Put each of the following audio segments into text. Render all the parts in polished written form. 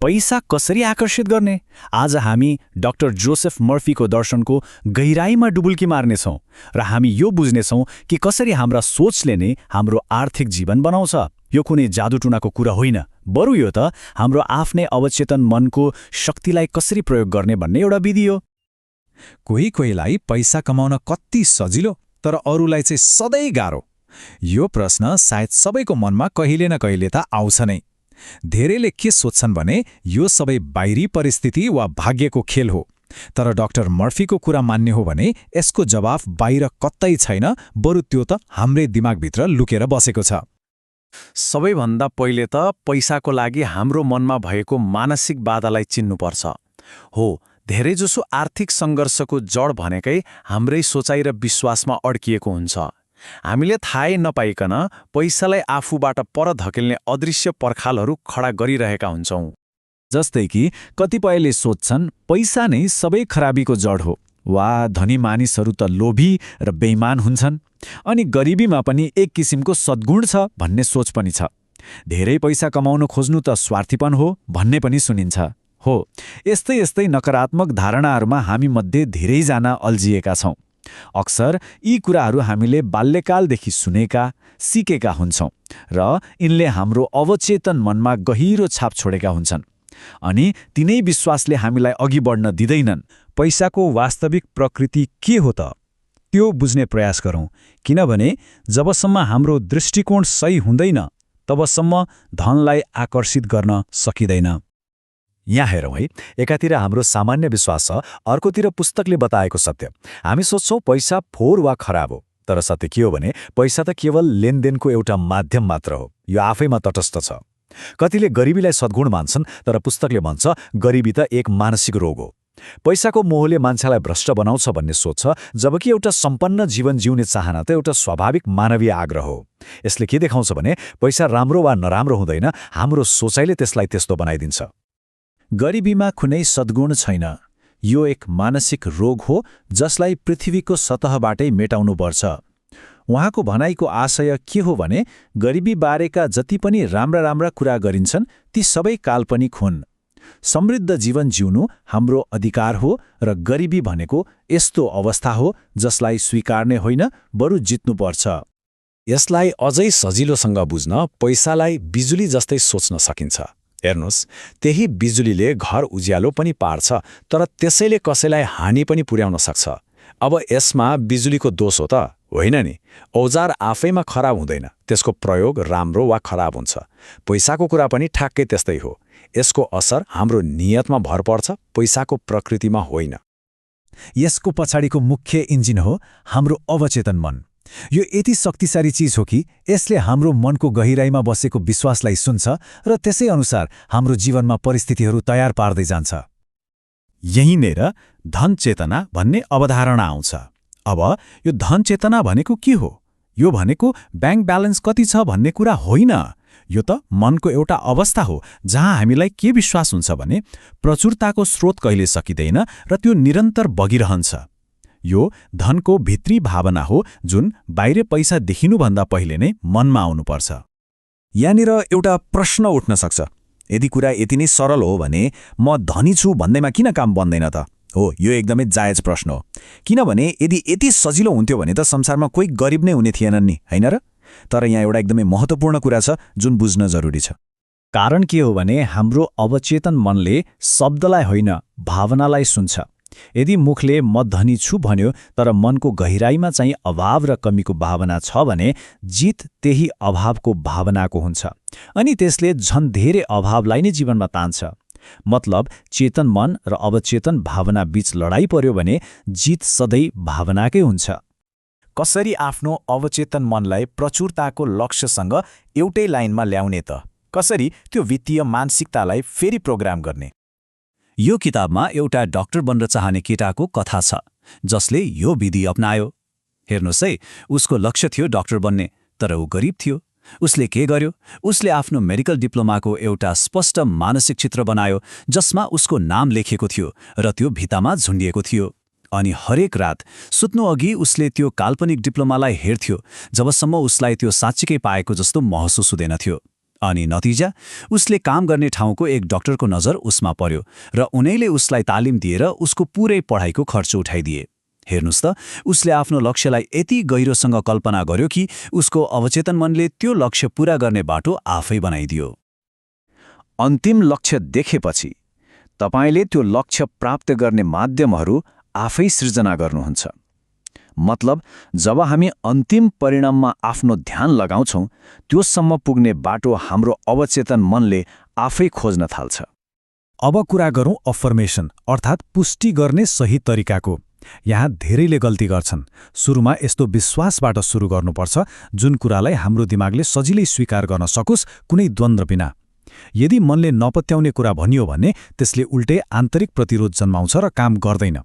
पैसा कसरी आकर्षित गर्ने? आज हामी डाक्टर जोसेफ मर्फीको दर्शनको गहिराईमा डुबुल्की मार्नेछौँ र हामी यो बुझ्नेछौँ कि कसरी हाम्रा सोचले नै हाम्रो आर्थिक जीवन बनाउँछ। यो कुनै जादुटुनाको कुरा होइन, बरु यो त हाम्रो आफ्नै अवचेतन मनको शक्तिलाई कसरी प्रयोग गर्ने भन्ने एउटा विधि हो। कोहीलाई पैसा कमाउन कति सजिलो, तर अरूलाई चाहिँ सधैँ गाह्रो। यो प्रश्न सायद सबैको मनमा कहिले न कहिले त आउँछ नै। धेरैले के सोच्छन् भने यो सबै बाहिरी परिस्थिति वा भाग्यको खेल हो, तर डाक्टर मर्फीको कुरा मान्ने हो भने यसको जवाफ बाहिर कतै छैन, बरु त्यो त हाम्रै दिमागभित्र लुकेर बसेको छ। सबैभन्दा पहिले त पैसाको लागि हाम्रो मनमा भएको मानसिक बाधालाई चिन्नुपर्छ। हो, धेरैजसो आर्थिक सङ्घर्षको जड भनेकै हाम्रै सोचाइ र विश्वासमा अड्किएको हुन्छ। हामीले थाहै नपाइकन पैसालाई आफूबाट पर धकेल्ने अदृश्य पर्खालहरू खडा गरिरहेका हुन्छौँ। जस्तै कि कतिपयले सोच्छन् पैसा नै सबै खराबीको जड हो, वा धनी मानिसहरू त लोभी र बेइमान हुन्छन्, अनि गरिबीमा पनि एक किसिमको सद्गुण छ भन्ने सोच पनि छ। धेरै पैसा कमाउन खोज्नु त स्वार्थीपन हो भन्ने पनि सुनिन्छ। हो, यस्तै यस्तै नकारात्मक धारणाहरूमा हामी मध्ये धेरैजना अल्झिएका छौँ। अक्सर यी कुराहरू हामीले बाल्यकालदेखि सुनेका, सिकेका हुन्छौँ र यिनले हाम्रो अवचेतन मनमा गहिरो छाप छोडेका हुन्छन्, अनि तिनै विश्वासले हामीलाई अघि बढ्न दिँदैनन्। पैसाको वास्तविक प्रकृति के हो त? त्यो बुझ्ने प्रयास गरौँ, किनभने जबसम्म हाम्रो दृष्टिकोण सही हुँदैन तबसम्म धनलाई आकर्षित गर्न सकिँदैन। यहाँ हेरौँ है, एकातिर हाम्रो सामान्य विश्वास छ, अर्कोतिर पुस्तकले बताएको सत्य। हामी सोच्छौँ पैसा फोहोर वा खराब हो, तर सत्य के हो भने पैसा त केवल लेनदेनको एउटा माध्यम मात्र हो। यो आफैमा तटस्थ छ। कतिले गरिबीलाई सद्गुण मान्छन्, तर पुस्तकले भन्छ गरिबी त एक मानसिक रोग हो। पैसाको मोहले मान्छेलाई भ्रष्ट बनाउँछ भन्ने सोच छ, जबकि एउटा सम्पन्न जीवन जिउने चाहना त एउटा स्वाभाविक मानवीय आग्रह हो। यसले के देखाउँछ भने पैसा राम्रो वा नराम्रो हुँदैन, हाम्रो सोचाइले त्यसलाई त्यस्तो बनाइदिन्छ। गरिबीमा कुनै सद्गुण छैन। यो एक मानसिक रोग हो जसलाई पृथ्वीको सतहबाटै मेटाउनुपर्छ। उहाँको भनाइको आशय के हो भने गरिबी बारेका जति पनि राम्रा राम्रा कुरा गरिन्छन् ती सबै काल्पनिक हुन्। समृद्ध जीवन जिउनु हाम्रो अधिकार हो र गरिबी भनेको यस्तो अवस्था हो जसलाई स्वीकार्ने होइन, बरु जित्नुपर्छ। यसलाई अझै सजिलोसँग बुझ्न पैसालाई बिजुली जस्तै सोच्न सकिन्छ। हेर्नुहोस्, त्यही बिजुलीले घर उज्यालो पनि पार्छ, तर त्यसैले कसैलाई हानि पनि पुर्याउन सक्छ। अब यसमा बिजुलीको दोष हो त होइन नि। औजार आफैमा खराब हुँदैन, त्यसको प्रयोग राम्रो वा खराब हुन्छ। पैसाको कुरा पनि ठ्याक्कै त्यस्तै हो। यसको असर हाम्रो नियतमा भर पर्छ, पैसाको प्रकृतिमा होइन। यसको पछाडिको मुख्य इन्जिन हो हाम्रो अवचेतन मन। यो यति शक्तिशाली चिज हो कि यसले हाम्रो मनको गहिराईमा बसेको विश्वासलाई सुन्छ र त्यसै अनुसार हाम्रो जीवनमा परिस्थितिहरू तयार पार्दै जान्छ। यहीँनेर धन चेतना भन्ने अवधारणा आउँछ। अब यो धन चेतना भनेको के हो? यो भनेको ब्याङ्क ब्यालेन्स कति छ भन्ने कुरा होइन। यो त मनको एउटा अवस्था हो जहाँ हामीलाई के विश्वास हुन्छ भने प्रचुरताको स्रोत कहिले सकिँदैन र त्यो निरन्तर बगिरहन्छ। यो धनको भित्री भावना हो जुन बाहिर पैसा देखिनुभन्दा पहिले नै मनमा आउनुपर्छ। यहाँनिर एउटा प्रश्न उठ्न सक्छ, यदि कुरा यति नै सरल हो भने म धनी छु भन्दैमा किन काम बन्दैन त? हो, यो एकदमै जायज प्रश्न हो, किनभने यदि यति सजिलो हुन्थ्यो भने त संसारमा कोही गरिब नै हुने थिएनन् नि, होइन र? तर यहाँ एउटा एकदमै महत्त्वपूर्ण कुरा छ जुन बुझ्न जरुरी छ। कारण के हो भने हाम्रो अवचेतन मनले शब्दलाई होइन, भावनालाई सुन्छ। यदि मुखले म धनी छु भन्यो तर मनको गहिराईमा चाहिँ अभाव र कमीको भावना छ भने जित त्यही अभावको भावनाको हुन्छ, अनि त्यसले झन् धेरै अभावलाई नै जीवनमा तान्छ। मतलब चेतन मन र अवचेतन भावना बीच लडाई पर्यो भने जित सधैँ भावनाकै हुन्छ। कसरी आफ्नो अवचेतन मनलाई प्रचुरताको लक्ष्यसँग एउटै लाइनमा ल्याउने त? कसरी त्यो वित्तीय मानसिकतालाई फेरि प्रोग्राम गर्ने? यो किताबमा एउटा डाक्टर बन्न चाहने केटाको कथा छ जसले यो विधि अपनायो। हेर्नुहोस् है, उसको लक्ष्य थियो डाक्टर बन्ने, तर ऊ गरिब थियो। उसले के गर्यो? उसले आफ्नो मेडिकल डिप्लोमाको एउटा स्पष्ट मानसिक चित्र बनायो जसमा उसको नाम लेखेको थियो र त्यो भित्तामा झुन्डिएको थियो। अनि हरेक रात सुत्नु अघि उसले त्यो काल्पनिक डिप्लोमालाई हेर्थ्यो जबसम्म उसलाई त्यो साँच्चीकै पाएको जस्तो महसुस हुँदैन थियो। अनि नतिजा उसले काम गर्ने ठाउँको एक डाक्टरको नजर उसमा पर्यो र उनैले उसलाई तालिम दिएर उसको पुरै पढाइको खर्च उठाइदिए। हेर्नुस् त, उसले आफ्नो लक्ष्यलाई यति गहिरोसँग कल्पना गर्यो कि उसको अवचेतन मनले त्यो लक्ष्य पूरा गर्ने बाटो आफै बनाइदियो। अन्तिम लक्ष्य देखेपछि तपाईँले त्यो लक्ष्य प्राप्त गर्ने माध्यमहरू आफै सृजना गर्नुहुन्छ। मतलब जब हामी अन्तिम परिणाममा आफ्नो ध्यान लगाउँछौँ, त्योसम्म पुग्ने बाटो हाम्रो अवचेतन मनले आफै खोज्न थाल्छ। अब कुरा गरौँ अफर्मेसन अर्थात् पुष्टि गर्ने सही तरिकाको। यहाँ धेरैले गल्ती गर्छन्। सुरुमा यस्तो विश्वासबाट सुरु गर्नुपर्छ जुन कुरालाई हाम्रो दिमागले सजिलै स्वीकार गर्न सकोस्, कुनै द्वन्द्व बिना। यदि मनले नपत्याउने कुरा भनियो भने त्यसले उल्टै आन्तरिक प्रतिरोध जन्माउँछ र काम गर्दैन।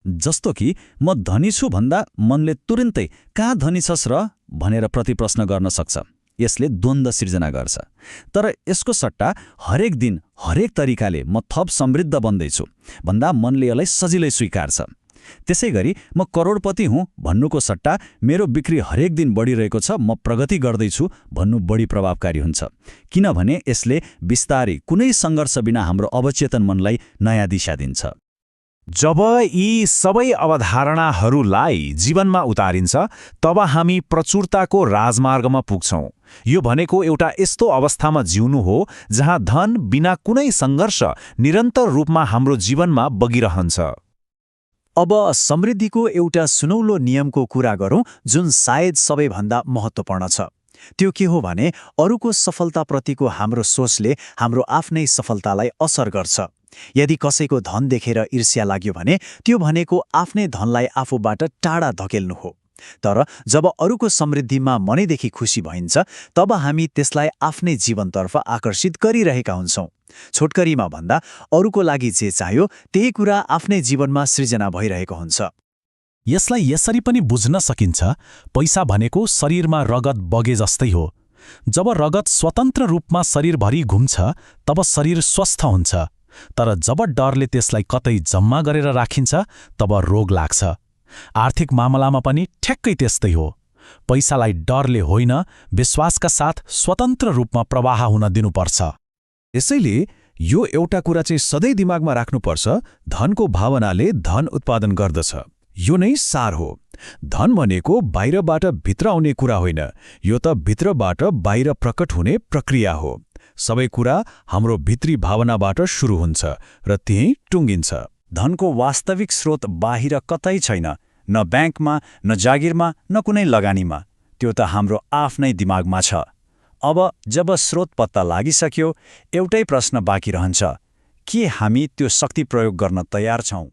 जस्तो कि म धनी छु भन्दा मनले तुरुन्तै कहाँ धनी छस् र भनेर प्रतिप्रश्न गर्न सक्छ। यसले द्वन्द्व सिर्जना गर्छ। तर यसको सट्टा हरेक दिन हरेक तरिकाले म थप समृद्ध बन्दैछु भन्दा मनले यसलाई सजिलै स्वीकार्छ। त्यसैगरी म करोडपति हुँ भन्नुको सट्टा मेरो बिक्री हरेक दिन बढिरहेको छ, म प्रगति गर्दैछु भन्नु बढी प्रभावकारी हुन्छ। किनभने यसले बिस्तारै कुनै सङ्घर्ष बिना हाम्रो अवचेतन मनलाई नयाँ दिशा दिन्छ। जब यी सबै अवधारणाहरूलाई जीवनमा उतारिन्छ, तब हामी प्रचुरताको राजमार्गमा पुग्छौँ। यो भनेको एउटा यस्तो अवस्थामा जिउनु हो जहाँ धन बिना कुनै सङ्घर्ष निरन्तर रूपमा हाम्रो जीवनमा बगिरहन्छ। अब समृद्धिको एउटा सुनौलो नियमको कुरा गरौँ जुन सायद सबैभन्दा महत्त्वपूर्ण छ। त्यो के हो भने अरूको सफलताप्रतिको हाम्रो सोचले हाम्रो आफ्नै सफलतालाई असर गर्छ। यदि कसैको धन देखेर ईर्ष्या लाग्यो भने त्यो भनेको आफ्नै धनलाई आफूबाट टाढा धकेल्नु हो। तर जब अरूको समृद्धिमा मनैदेखि खुसी भइन्छ, तब हामी त्यसलाई आफ्नै जीवनतर्फ आकर्षित गरिरहेका हुन्छौँ। छोटकरीमा भन्दा अरूको लागि जे चाहियो त्यही कुरा आफ्नै जीवनमा सृजना भइरहेको हुन्छ। यसलाई यसरी पनि बुझ्न सकिन्छ, पैसा भनेको शरीरमा रगत बगे जस्तै हो। जब रगत स्वतन्त्र रूपमा शरीरभरि घुम्छ तब शरीर स्वस्थ हुन्छ। तर जब डरले त्यसलाई कतै जम्मा गरेर राखिन्छ तब रोग लाग्छ। आर्थिक मामलामा पनि ठ्याक्कै त्यस्तै हो। पैसालाई डरले होइन, विश्वासका साथ स्वतन्त्र रूपमा प्रवाह हुन दिनुपर्छ। यसैले यो एउटा कुरा चाहिँ सधैँ दिमागमा राख्नुपर्छ, धनको भावनाले धन उत्पादन गर्दछ। यो नै सार हो। धन भनेको बाहिरबाट भित्र आउने कुरा होइन, यो त भित्रबाट बाहिर प्रकट हुने प्रक्रिया हो। सबै कुरा हाम्रो भित्री भावनाबाट सुरु हुन्छ र त्यहीँ टुङ्गिन्छ। धनको वास्तविक स्रोत बाहिर कतै छैन, न ब्याङ्कमा, न जागिरमा, न कुनै लगानीमा। त्यो त हाम्रो आफ्नै दिमागमा छ। अब जब स्रोत पत्ता लागिसक्यो, एउटै प्रश्न बाँकी रहन्छ, के हामी त्यो शक्ति प्रयोग गर्न तयार छौँ?